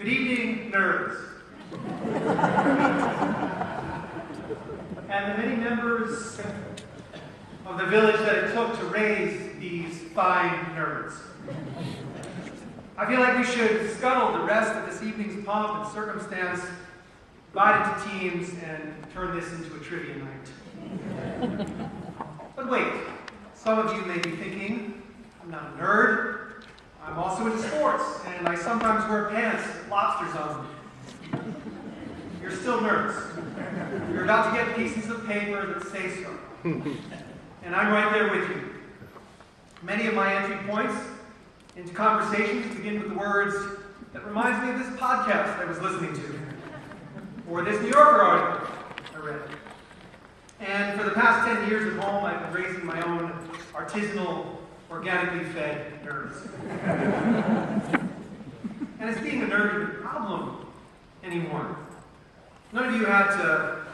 Good evening, nerds. And the many members of the village that it took to raise these fine nerds. I feel like we should scuttle the rest of this evening's pomp and circumstance, divide into teams, and turn this into a trivia night. But wait, some of you may be thinking, I'm not a nerd. I'm also into sports, and I sometimes wear pants with lobsters on them. You're still nerds. You're about to get pieces of paper that say so. And I'm right there with you. Many of my entry points into conversations begin with the words, that reminds me of this podcast I was listening to, or this New Yorker article I read. And for the past 10 years at home, I've been raising my own artisanal, organically fed nerds. And it's being a nerd isn't a problem anymore. None of you had to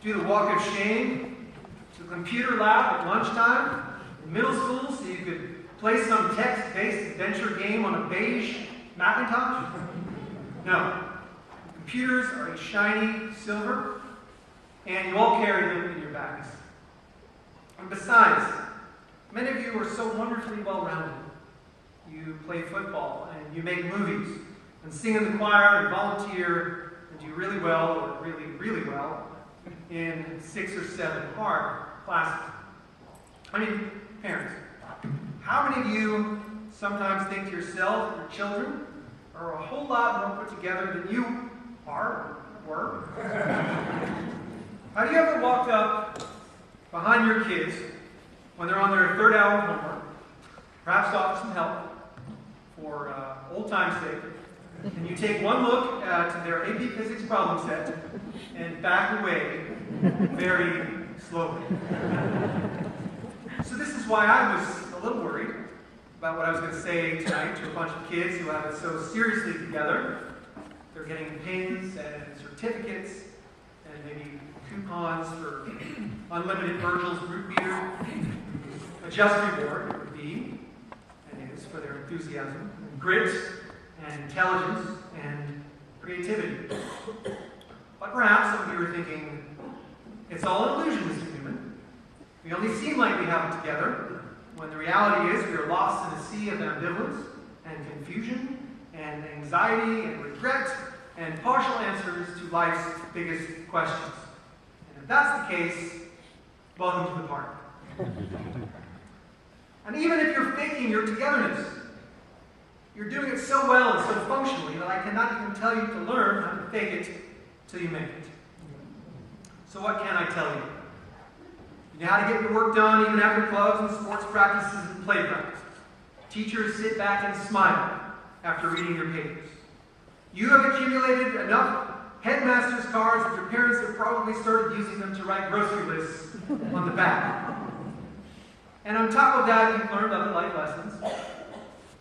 do the walk of shame to the computer lab at lunchtime in middle school so you could play some text-based adventure game on a beige Macintosh. No. Computers are a shiny silver, and you all carry them in your bags. And besides, many of you are so wonderfully well-rounded. You play football, and you make movies, and sing in the choir, and volunteer, and do really well, or really, really well, in 6 or 7 hard classes. I mean, parents, how many of you sometimes think to yourself that your children are a whole lot more put together than you are, or were? Have you ever walked up behind your kids when they're on their 3rd hour of homework, perhaps to offer some help for old time's sake, and you take one look at their AP Physics problem set and back away very slowly? So this is why I was a little worried about what I was going to say tonight to a bunch of kids who have it so seriously together. They're getting pins and certificates and maybe coupons for unlimited Virgil's root beer. A just reward it would be, and is, for their enthusiasm, and grit, and intelligence, and creativity. But perhaps some of you are thinking, it's all an illusion, Mr. Newman. We only seem like we have it together, when the reality is we are lost in a sea of ambivalence, and confusion, and anxiety, and regret, and partial answers to life's biggest questions. And if that's the case, welcome to the party. And even if you're faking your togetherness, you're doing it so well and so functionally that I cannot even tell you to learn how to fake it till you make it. So what can I tell you? You know how to get your work done even after clubs and sports practices and play practices. Teachers sit back and smile after reading your papers. You have accumulated enough headmaster's cards that your parents have probably started using them to write grocery lists on the back. And on top of that, you've learned other life lessons.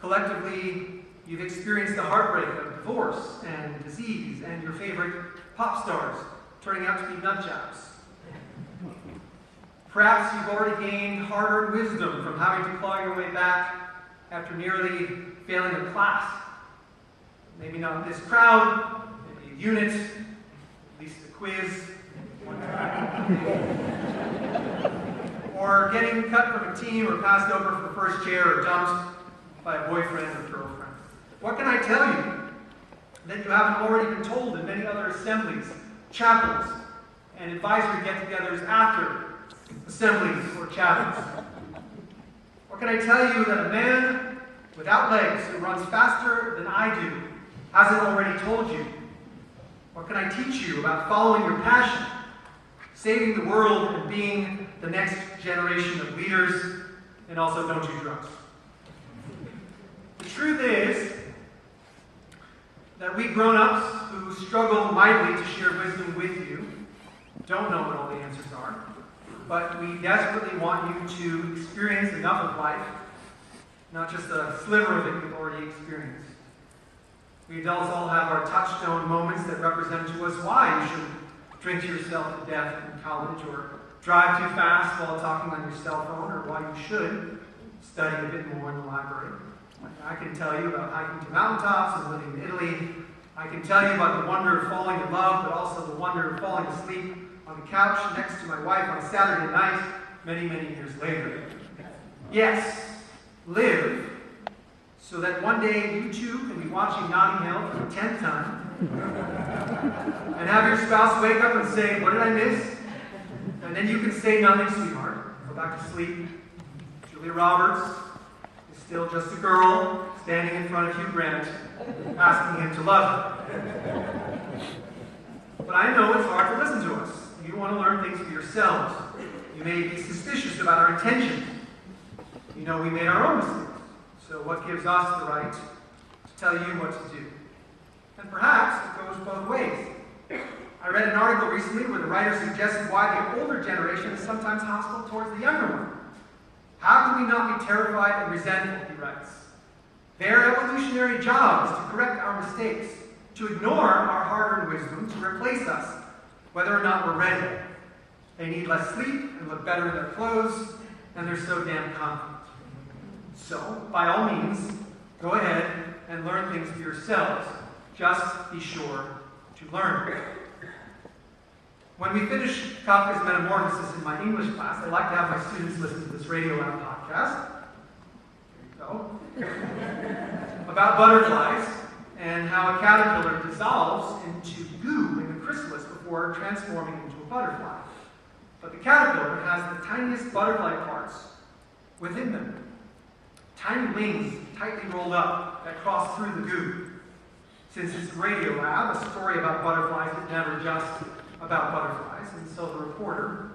Collectively, you've experienced the heartbreak of divorce and disease and your favorite pop stars turning out to be nut jobs. Perhaps you've already gained hard-earned wisdom from having to claw your way back after nearly failing a class. Maybe not this crowd, maybe a unit, at least a quiz, one time. Or getting cut from a team or passed over for first chair or dumped by a boyfriend or girlfriend. What can I tell you that you haven't already been told in many other assemblies, chapels, and advisory get-togethers after assemblies or chapels? What can I tell you that a man without legs who runs faster than I do hasn't already told you? What can I teach you about following your passion, saving the world, and being the next generation of leaders, and also don't do drugs? The truth is that we grown-ups who struggle mightily to share wisdom with you don't know what all the answers are, but we desperately want you to experience enough of life, not just a sliver of it you've already experienced. We adults all have our touchstone moments that represent to us why you should drink yourself to death in college, or drive too fast while talking on your cell phone, or why you should study a bit more in the library. I can tell you about hiking to mountaintops and living in Italy, I can tell you about the wonder of falling in love, but also the wonder of falling asleep on the couch next to my wife on a Saturday night many, many years later. Yes, live so that one day you too can be watching Notting Hill for the 10th time and have your spouse wake up and say, "What did I miss?" And then you can say, "Nothing, sweetheart. Go back to sleep." Julia Roberts is still just a girl standing in front of Hugh Grant asking him to love her. But I know it's hard to listen to us. You want to learn things for yourselves. You may be suspicious about our intentions. You know we made our own mistakes. So what gives us the right to tell you what to do? And perhaps it goes both ways. I read an article recently where the writer suggested why the older generation is sometimes hostile towards the younger one. How can we not be terrified and resentful, he writes. Their evolutionary job is to correct our mistakes, to ignore our hard-earned wisdom, to replace us, whether or not we're ready. They need less sleep and look better in their clothes, and they're so damn confident. So, by all means, go ahead and learn things for yourselves. Just be sure to learn. When we finish Kafka's Metamorphosis in my English class, I like to have my students listen to this Radio Lab podcast. There you go. About butterflies and how a caterpillar dissolves into goo in the chrysalis before transforming into a butterfly. But the caterpillar has the tiniest butterfly parts within them. Tiny wings tightly rolled up that cross through the goo. Since it's a Radio Lab, a story about butterflies is never just about butterflies, and so the reporter,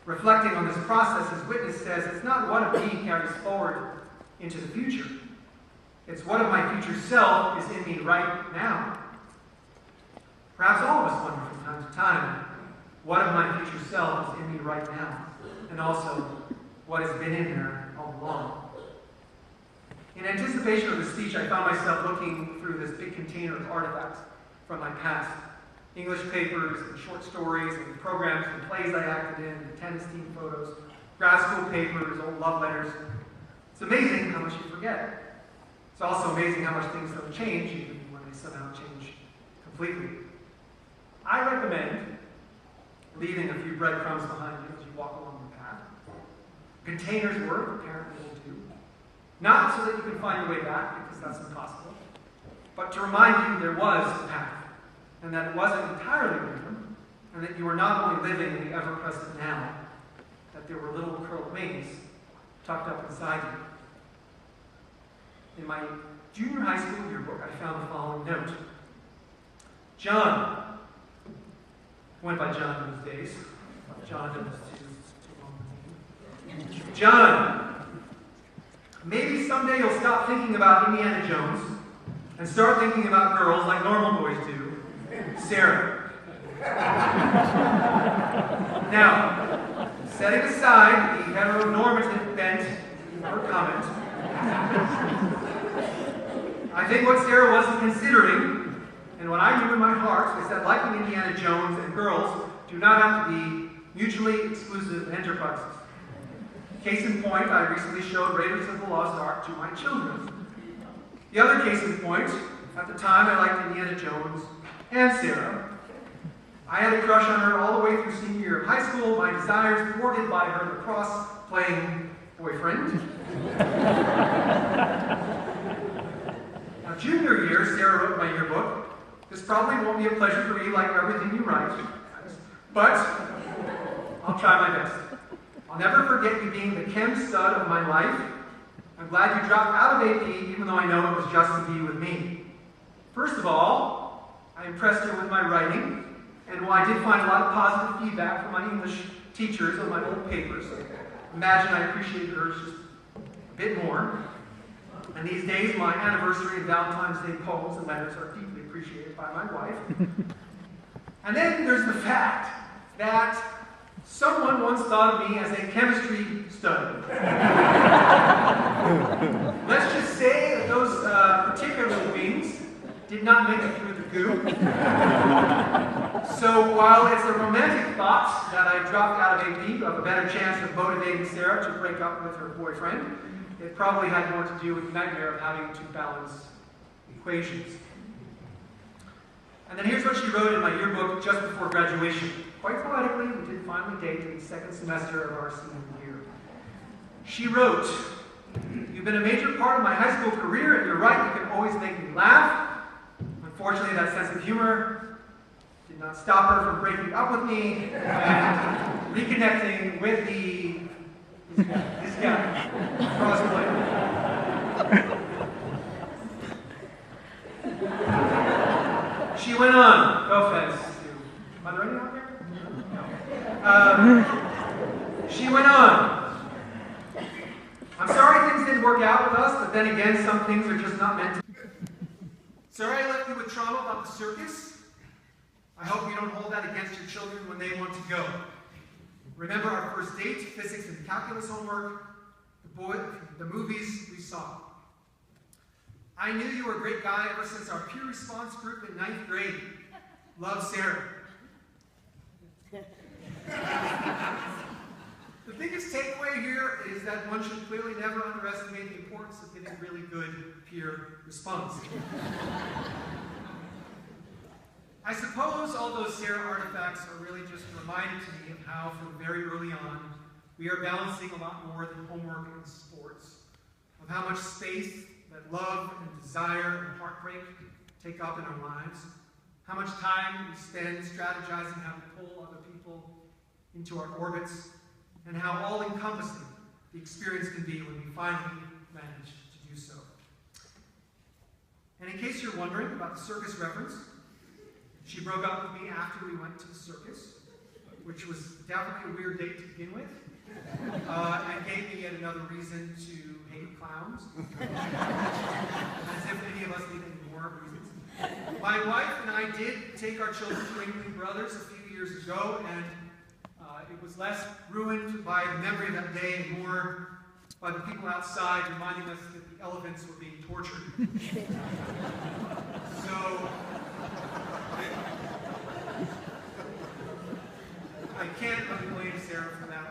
reflecting on this process as witness, says, it's not what of me carries forward into the future. It's what of my future self is in me right now. Perhaps all of us wonder from time to time, what of my future self is in me right now? And also, what has been in there all along? In anticipation of the speech, I found myself looking through this big container of artifacts from my past. English papers and short stories and programs and plays I acted in, and tennis team photos, grad school papers, old love letters. It's amazing how much you forget. It's also amazing how much things don't change, even when they somehow change completely. I recommend leaving a few breadcrumbs behind you as you walk along the path. Containers work, apparently will do. Not so that you can find your way back, because that's impossible, but to remind you there was a path, and that it wasn't entirely random, and that you were not only living in the ever-present now, that there were little curled wings tucked up inside you. In my junior high school yearbook, I found the following note. John, went by John in those days. Jonathan was too long. John, maybe someday you'll stop thinking about Indiana Jones and start thinking about girls like normal boys do. Sarah. Now, setting aside the heteronormative bent in her comment, I think what Sarah wasn't considering, and what I knew in my heart, is that liking Indiana Jones and girls do not have to be mutually exclusive enterprises. Case in point, I recently showed Raiders of the Lost Ark to my children. The other case in point, at the time I liked Indiana Jones and Sarah. I had a crush on her all the way through senior year of high school, my desires thwarted by her lacrosse-playing boyfriend. Now, junior year, Sarah wrote my yearbook. This probably won't be a pleasure to read like everything you write, but I'll try my best. I'll never forget you being the chem stud of my life. I'm glad you dropped out of AP, even though I know it was just to be with me. First of all, I impressed her with my writing, and while I did find a lot of positive feedback from my English teachers on my old papers, imagine I appreciated hers just a bit more. And these days, my anniversary and Valentine's Day poems and letters are deeply appreciated by my wife. And then there's the fact that someone once thought of me as a chemistry stud. Let's just say that those particular wings did not make it through the goo. So while it's a romantic thought that I dropped out of AP to have a better chance of motivating Sarah to break up with her boyfriend, it probably had more to do with the nightmare of having to balance equations. And then here's what she wrote in my yearbook just before graduation. Quite poetically, we did finally date the second semester of our senior year. She wrote, "You've been a major part of my high school career, and you're right, you can always make me laugh. Unfortunately, that sense of humor did not stop her from breaking up with me and reconnecting with this guy, crossplay." She went on. No offense. Are there any out there? No. She went on. "I'm sorry things didn't work out with us, but then again, some things are just not meant to be. Sorry I left you with trauma about the circus. I hope you don't hold that against your children when they want to go. Remember our first date, physics and calculus homework, the movies we saw. I knew you were a great guy ever since our peer response group in 9th grade. Love, Sarah." The biggest takeaway here is that one should clearly never underestimate the importance of getting really good peer response. I suppose all those Sarah artifacts are really just a reminder to me of how, from very early on, we are balancing a lot more than homework and sports, of how much space that love and desire and heartbreak take up in our lives, how much time we spend strategizing how to pull other people into our orbits, and how all-encompassing the experience can be when we finally manage to do so. And in case you're wondering about the circus reference, she broke up with me after we went to the circus, which was definitely a weird date to begin with, and gave me yet another reason to hate clowns, as if any of us need any more reasons. My wife and I did take our children to Ringling Brothers a few years ago, and it was less ruined by the memory of that day and more by the people outside reminding us that the elephants were being tortured. So, I can't really blame Sarah for that.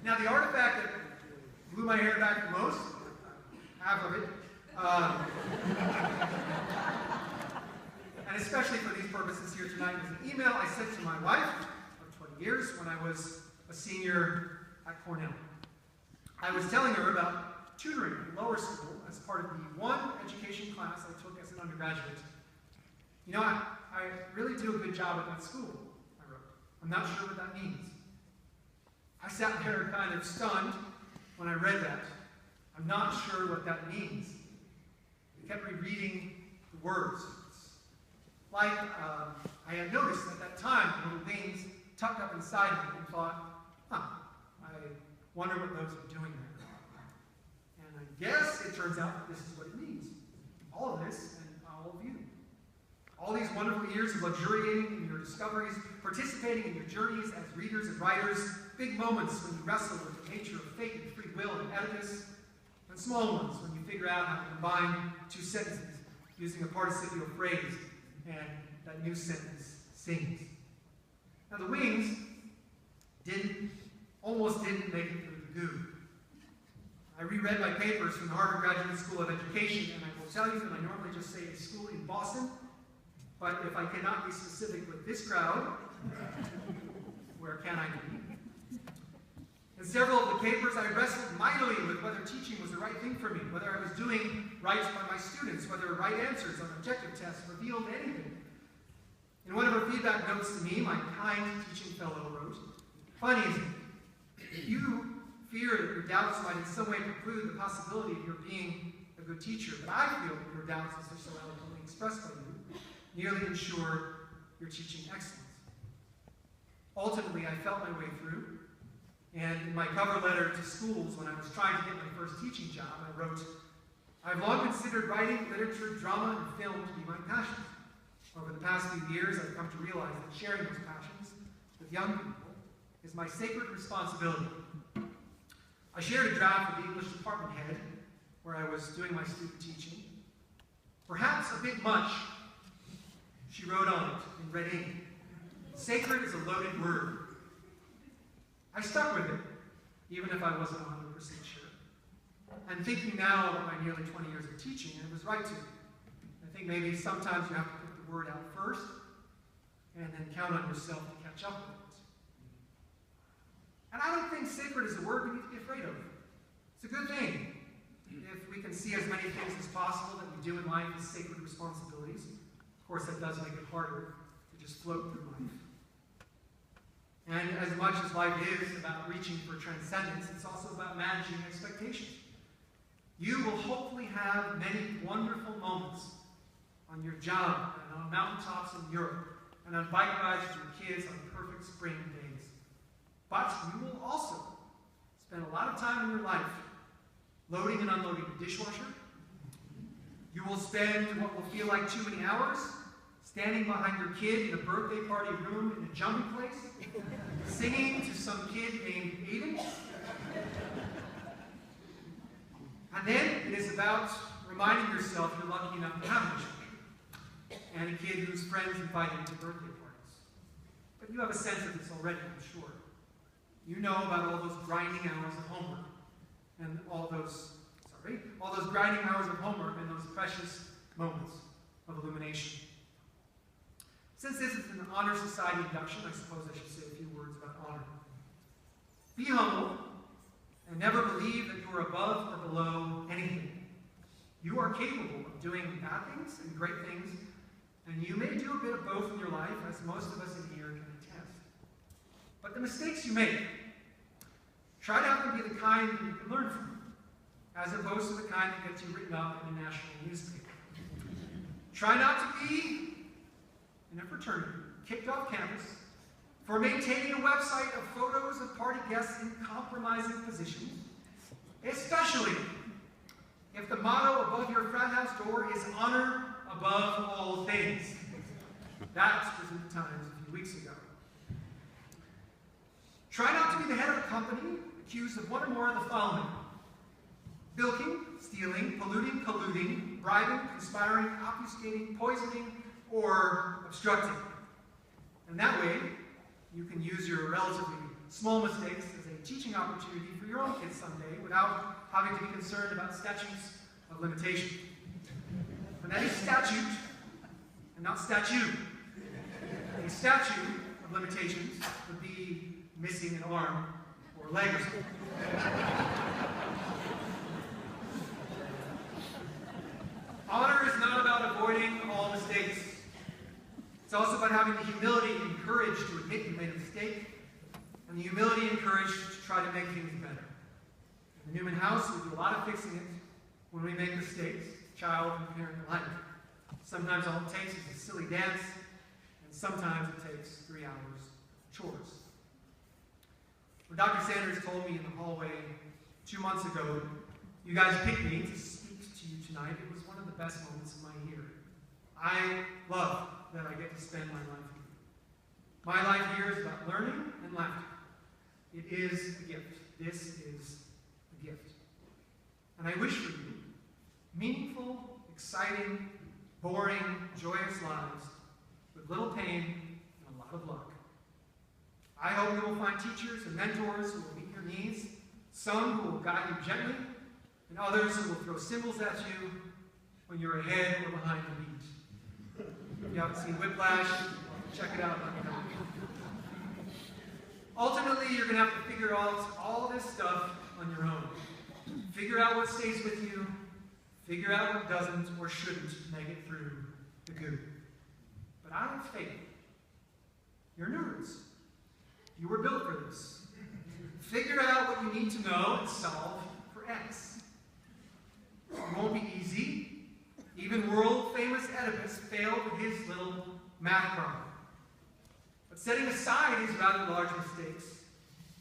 Now, the artifact that blew my hair back the most, half of it, and especially for these purposes here tonight, was an email I sent to my wife of 20 years when I was a senior at Cornell. I was telling her about tutoring in lower school as part of the one education class I took as an undergraduate. "You know, I really do a good job at that school," I wrote. "I'm not sure what that means." I sat there kind of stunned when I read that. "I'm not sure what that means." I kept rereading the words. It's like I had noticed at that time the little veins tucked up inside me and thought, I wonder what those are doing there. And I guess it turns out that this is what it means. All of this and all of you. All these wonderful years of luxuriating in your discoveries, participating in your journeys as readers and writers, big moments when you wrestle with the nature of fate and free will and Oedipus, and small ones when you figure out how to combine two sentences using a participial phrase, and that new sentence sings. Now the wings almost didn't make it through the goo. I reread my papers from the Harvard Graduate School of Education, and I will tell you that I normally just say a school in Boston, but if I cannot be specific with this crowd, where can I be? In several of the papers, I wrestled mightily with whether teaching was the right thing for me, whether I was doing right by my students, whether right answers on objective tests revealed anything. In one of her feedback notes to me, my kind teaching fellow wrote, "Funny, isn't it? If you fear that your doubts might in some way preclude the possibility of your being a good teacher, but I feel that your doubts, as they're so eloquently expressed by you, nearly ensure your teaching excellence." Ultimately, I felt my way through, and in my cover letter to schools when I was trying to get my first teaching job, I wrote, "I've long considered writing, literature, drama, and film to be my passions. Over the past few years, I've come to realize that sharing those passions with young people is my sacred responsibility." I shared a draft with the English department head, where I was doing my student teaching. "Perhaps a bit much," she wrote on it in red ink. "Sacred is a loaded word." I stuck with it, even if I wasn't 100% sure. And thinking now about my nearly 20 years of teaching, I was right to. I I think maybe sometimes you have to put the word out first and then count on yourself to catch up with it. And I don't think sacred is a word we need to be afraid of. It's a good thing if we can see as many things as possible that we do in life as sacred responsibilities. Of course, that does make it harder to just float through life. And as much as life is about reaching for transcendence, it's also about managing expectations. You will hopefully have many wonderful moments on your job and on mountaintops in Europe and on bike rides with your kids on perfect spring days. But you will also spend a lot of time in your life loading and unloading the dishwasher. You will spend what will feel like too many hours standing behind your kid in a birthday party room in a jumping place, singing to some kid named Aiden. And then it is about reminding yourself you're lucky enough to have a dishwasher and a kid whose friends invite you to birthday parties. But you have a sense of this already, I'm sure. You know about all those grinding hours of homework and all those grinding hours of homework and those precious moments of illumination. Since this is an honor society induction, I suppose I should say a few words about honor. Be humble and never believe that you are above or below anything. You are capable of doing bad things and great things, and you may do a bit of both in your life, as most of us in here can attest. But the mistakes you make, try to have them be the kind that you can learn from, as opposed to the kind that gets you written up in a national newspaper. Try not to be in a fraternity, kicked off campus, for maintaining a website of photos of party guests in compromising positions, especially if the motto above your frat house door is honor above all things. That was in the Times a few weeks ago. Try not to be the head of a company accused of one or more of the following: bilking, stealing, polluting, colluding, bribing, conspiring, obfuscating, poisoning, or obstructing. And that way, you can use your relatively small mistakes as a teaching opportunity for your own kids someday without having to be concerned about statutes of limitation. And that is statute, and not statute. A statute of limitations would be missing an arm or a leg or something. Honor is not about avoiding all mistakes. It's also about having the humility and courage to admit you made a mistake, and the humility and courage to try to make things better. In the Newman house, we do a lot of fixing it when we make mistakes, child and parent alike. Sometimes all it takes is a silly dance, and sometimes it takes 3 hours of chores. When Dr. Sanders told me in the hallway 2 months ago, you guys picked me to speak to you tonight, it was one of the best moments of my year. I love that I get to spend my life here. My life here is about learning and laughter. It is a gift. This is a gift. And I wish for you meaningful, exciting, boring, joyous lives with little pain and a lot of luck. I hope you will find teachers and mentors who will meet your needs, some who will guide you gently, and others who will throw symbols at you when you're ahead or behind the beat. If you haven't seen Whiplash, check it out. Ultimately, you're going to have to figure out all this stuff on your own. Figure out what stays with you, figure out what doesn't or shouldn't make it through the goo. But I have faith. You're nerds. You were built for this. Figure out what you need to know and solve for X. It won't be easy. Even world-famous Oedipus failed with his little math problem. But setting aside his rather large mistakes,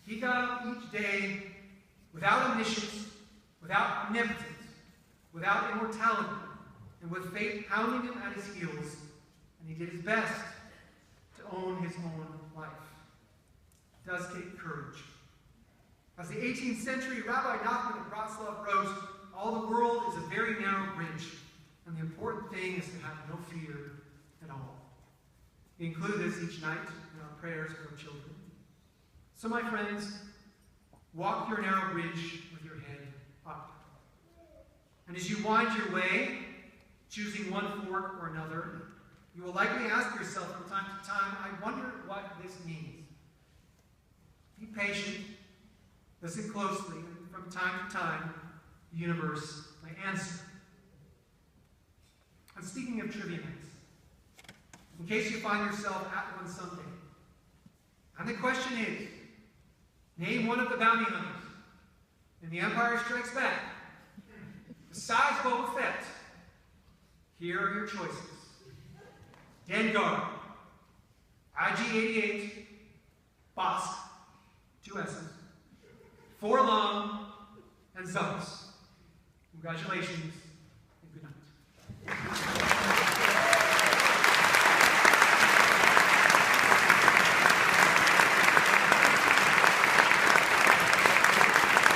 he got up each day without omniscience, without omnipotence, without immortality, and with fate pounding him at his heels, and he did his best to own his own life. It does take courage. As the 18th century Rabbi Nachman of Wrocław wrote, all the world is a very narrow bridge, and the important thing is to have no fear at all. We include this each night in our prayers for our children. So, my friends, walk your narrow bridge with your head up. And as you wind your way choosing one fork or another, you will likely ask yourself from time to time, I wonder what this means. Be patient, listen closely, and from time to time, the universe may answer. And speaking of trivia nights, in case you find yourself at one someday, and the question is, name one of the bounty hunters in The Empire Strikes Back. Besides Boba Fett, here are your choices. Dengar, IG-88, Bosk, 2 S's, Forlong, and Zubs. Congratulations, and good night.